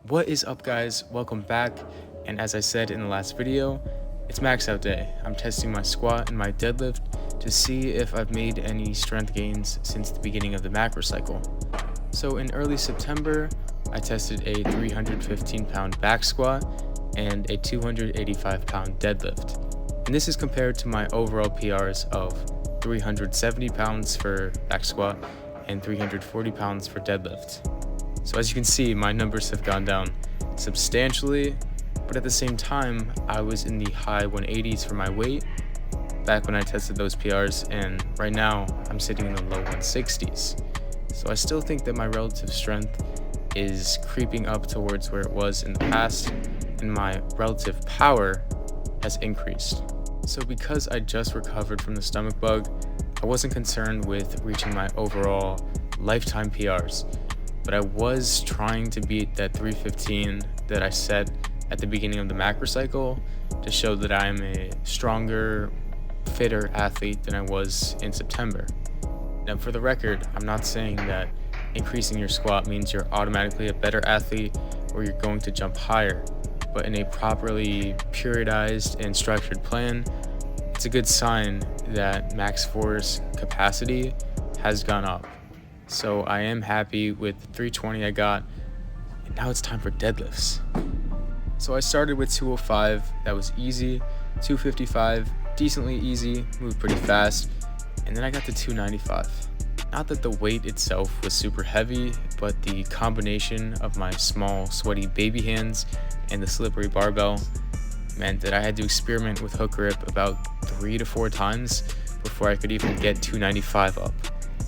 What is up, guys? Welcome back. And as I said in the last video, it's max out day. I'm testing my squat and my deadlift to see if I've made any strength gains since the beginning of the macro cycle. So in early September, I tested a 315-pound back squat and a 285-pound deadlift. And this is compared to my overall PRs of 370 pounds for back squat and 340 pounds for deadlift. So as you can see, my numbers have gone down substantially, but at the same time, I was in the high 180s for my weight back when I tested those PRs, and right now I'm sitting in the low 160s. So I still think that my relative strength is creeping up towards where it was in the past, and my relative power has increased. So because I just recovered from the stomach bug, I wasn't concerned with reaching my overall lifetime PRs. But I was trying to beat that 315 that I set at the beginning of the macro cycle to show that I'm a stronger, fitter athlete than I was in September. Now, for the record, I'm not saying that increasing your squat means you're automatically a better athlete or you're going to jump higher, but in a properly periodized and structured plan, it's a good sign that max force capacity has gone up. So I am happy with the 320 I got, and now it's time for deadlifts. So I started with 205, that was easy, 255, decently easy, moved pretty fast, and then I got to 295. Not that the weight itself was super heavy, but the combination of my small, sweaty baby hands and the slippery barbell meant that I had to experiment with hook grip about 3 to 4 times before I could even get 295 up.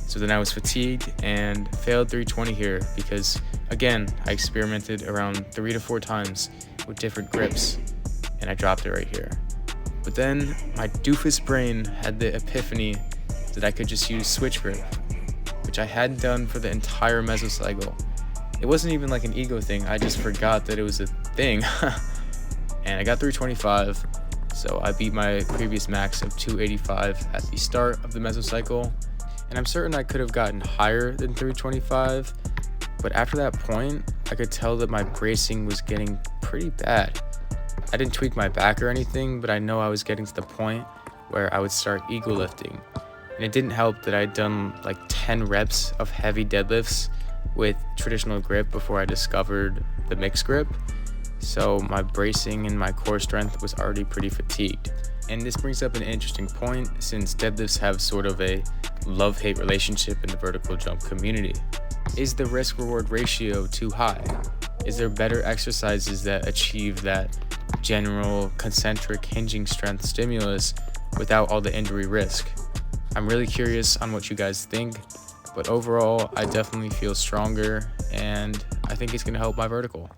So then I was fatigued and failed 320 here because, again, I experimented around 3 to 4 times with different grips and I dropped it right here. But then my doofus brain had the epiphany that I could just use switch grip, which I hadn't done for the entire mesocycle. It wasn't even like an ego thing, I just forgot that it was a thing. And I got 325, so I beat my previous max of 285 at the start of the mesocycle. And I'm certain I could have gotten higher than 325, but after that point, I could tell that my bracing was getting pretty bad. I didn't tweak my back or anything, but I know I was getting to the point where I would start ego lifting. And it didn't help that I'd done like 10 reps of heavy deadlifts with traditional grip before I discovered the mixed grip. So my bracing and my core strength was already pretty fatigued. And this brings up an interesting point, since deadlifts have sort of a love-hate relationship in the vertical jump community. Is the risk-reward ratio too high? Is there better exercises that achieve that general concentric hinging strength stimulus without all the injury risk? I'm really curious on what you guys think, but overall, I definitely feel stronger, and I think it's going to help my vertical.